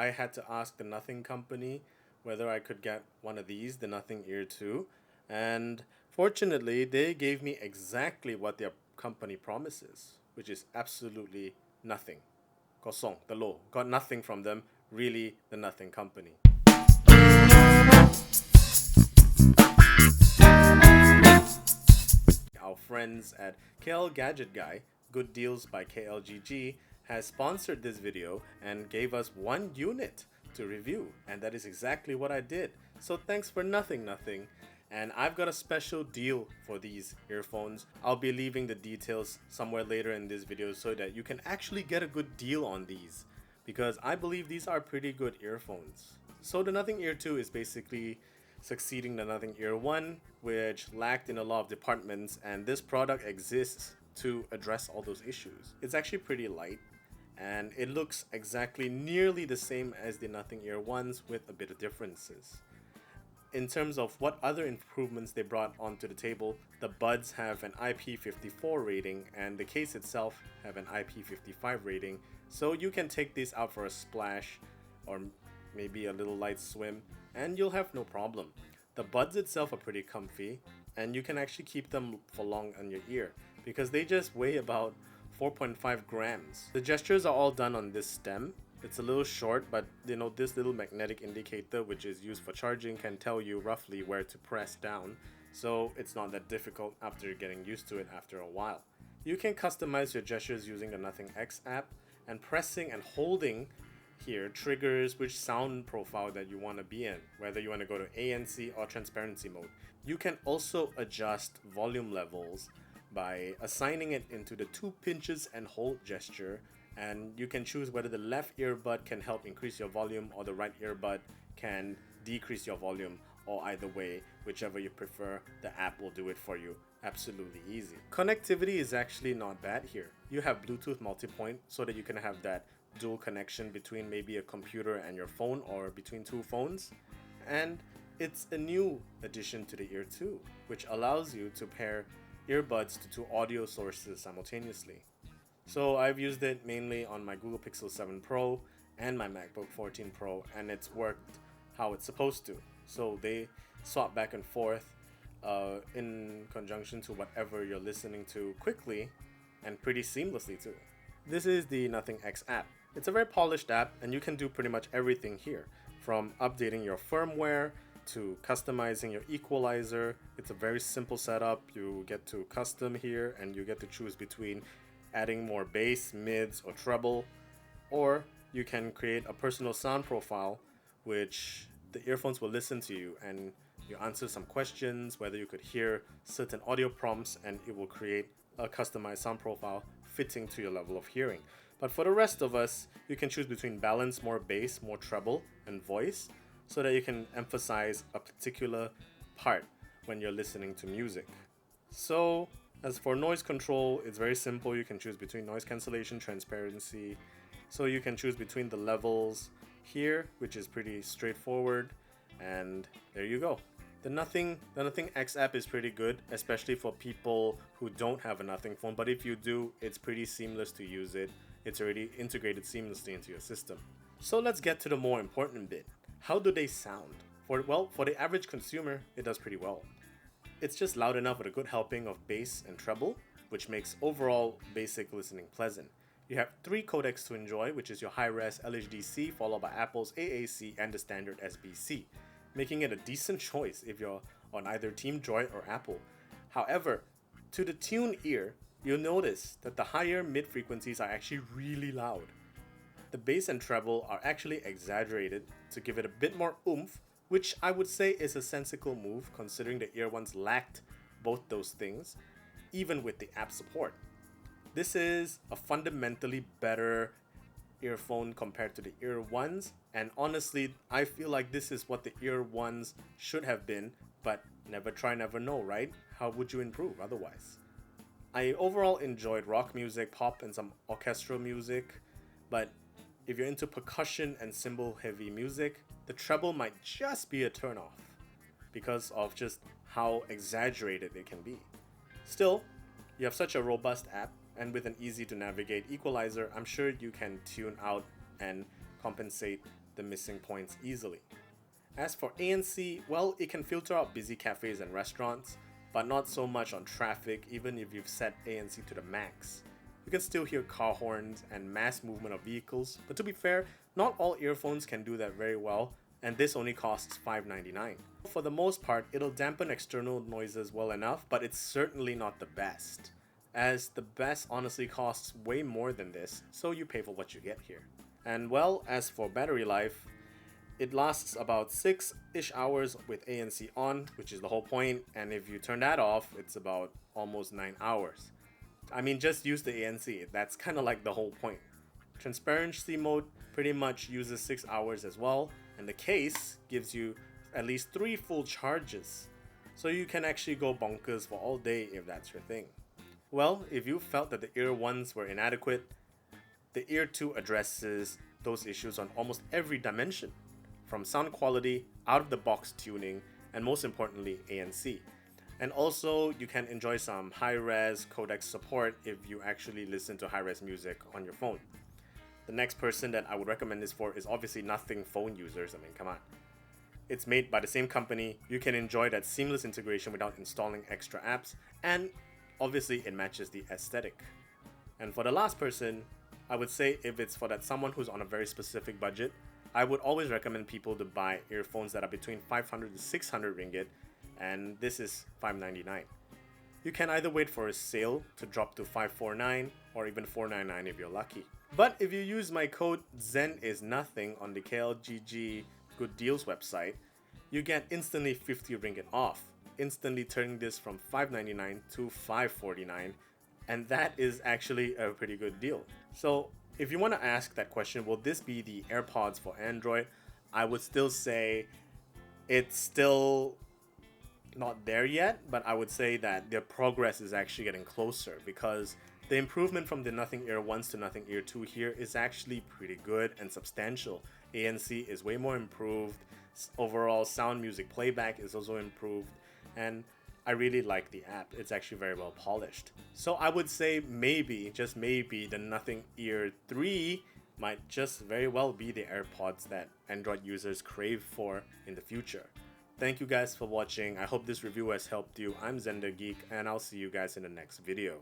I had to ask the Nothing company whether I could get one of these, the Nothing Ear 2. And fortunately, they gave me exactly what their company promises, which is absolutely nothing. Kosong, the low. Got nothing from them, really the Nothing company. Our friends at KL Gadget Guy, Good Deals by KLGG, has sponsored this video and gave us one unit to review, and that is exactly what I did. So thanks for nothing. And I've got a special deal for these earphones. I'll be leaving the details somewhere later in this video so that you can actually get a good deal on these, because I believe these are pretty good earphones. So the Nothing Ear 2 is basically succeeding the Nothing Ear 1, which lacked in a lot of departments, and this product exists to address all those issues. It's actually pretty light, and it looks exactly nearly the same as the Nothing Ear 1s with a bit of differences. In terms of what other improvements they brought onto the table, the buds have an IP54 rating and the case itself have an IP55 rating, so you can take these out for a splash or maybe a little light swim and you'll have no problem. The buds itself are pretty comfy and you can actually keep them for long on your ear because they just weigh about 4.5 grams. The gestures are all done on this stem. It's a little short, but this little magnetic indicator which is used for charging can tell you roughly where to press down, so it's not that difficult after getting used to it after a while. You can customize your gestures using the Nothing X app, and pressing and holding here triggers which sound profile that you want to be in, whether you want to go to ANC or transparency mode. You can also adjust volume levels by assigning it into the 2 pinches and hold gesture, and you can choose whether the left earbud can help increase your volume or the right earbud can decrease your volume, or either way, whichever you prefer, the app will do it for you. Absolutely easy. Connectivity is actually not bad here. You have Bluetooth multipoint so that you can have that dual connection between maybe a computer and your phone or between 2 phones. And it's a new addition to the Ear 2, which allows you to pair earbuds to 2 audio sources simultaneously. So I've used it mainly on my Google Pixel 7 Pro and my MacBook 14 Pro, and it's worked how it's supposed to. So they swap back and forth in conjunction to whatever you're listening to quickly and pretty seamlessly too. This is the Nothing X app. It's a very polished app and you can do pretty much everything here, from updating your firmware to customizing your equalizer. It's a very simple setup. You get to custom here and you get to choose between adding more bass, mids, or treble, or you can create a personal sound profile which the earphones will listen to you and you answer some questions, whether you could hear certain audio prompts, and it will create a customized sound profile fitting to your level of hearing. But for the rest of us, you can choose between balance, more bass, more treble, and voice, so that you can emphasize a particular part when you're listening to music. So as for noise control, it's very simple. You can choose between noise cancellation, transparency. So you can choose between the levels here, which is pretty straightforward. And there you go. The Nothing X app is pretty good, especially for people who don't have a Nothing phone. But if you do, it's pretty seamless to use it. It's already integrated seamlessly into your system. So let's get to the more important bit. How do they sound? For the average consumer, it does pretty well. It's just loud enough with a good helping of bass and treble, which makes overall basic listening pleasant. You have 3 codecs to enjoy, which is your high-res LHDC followed by Apple's AAC and the standard SBC, making it a decent choice if you're on either Team Droid or Apple. However, to the tuned ear, you'll notice that the higher mid frequencies are actually really loud. The bass and treble are actually exaggerated to give it a bit more oomph, which I would say is a sensible move considering the Ear 1s lacked both those things, even with the app support. This is a fundamentally better earphone compared to the Ear 1s, and honestly, I feel like this is what the Ear 1s should have been, but never try, never know, right? How would you improve otherwise? I overall enjoyed rock music, pop, and some orchestral music, but if you're into percussion and cymbal heavy music, the treble might just be a turnoff because of just how exaggerated it can be. Still, you have such a robust app, and with an easy to navigate equalizer, I'm sure you can tune out and compensate the missing points easily. As for ANC, well, it can filter out busy cafes and restaurants, but not so much on traffic even if you've set ANC to the max. You can still hear car horns and mass movement of vehicles, but to be fair, not all earphones can do that very well, and this only costs $5.99. For the most part, it'll dampen external noises well enough, but it's certainly not the best, as the best honestly costs way more than this, so you pay for what you get here. And well, as for battery life, it lasts about 6-ish hours with ANC on, which is the whole point, and if you turn that off, it's about almost 9 hours. I mean, just use the ANC, that's kind of like the whole point. Transparency mode pretty much uses 6 hours as well, and the case gives you at least 3 full charges, so you can actually go bonkers for all day if that's your thing. Well, if you felt that the Ear 1s were inadequate, the Ear 2 addresses those issues on almost every dimension, from sound quality, out-of-the-box tuning, and most importantly, ANC. And also, you can enjoy some high-res codec support if you actually listen to high-res music on your phone. The next person that I would recommend this for is obviously nothing phone users, I mean, come on. It's made by the same company, you can enjoy that seamless integration without installing extra apps, and obviously it matches the aesthetic. And for the last person, I would say if it's for that someone who's on a very specific budget, I would always recommend people to buy earphones that are between 500 to 600 ringgit, and this is $5.99. You can either wait for a sale to drop to $5.49 or even $4.99 if you're lucky. But if you use my code ZenIsNothing on the KLGG Good Deals website, you get instantly 50 ringgit off, instantly turning this from $5.99 to $5.49, and that is actually a pretty good deal. So if you want to ask that question, will this be the AirPods for Android? I would still say it's still not there yet, but I would say that their progress is actually getting closer, because the improvement from the Nothing Ear 1s to Nothing Ear 2 here is actually pretty good and substantial. ANC is way more improved, overall sound music playback is also improved, and I really like the app. It's actually very well polished. So I would say maybe, just maybe, the Nothing Ear 3 might just very well be the AirPods that Android users crave for in the future. Thank you guys for watching. I hope this review has helped you. I'm ZenTheGeek, and I'll see you guys in the next video.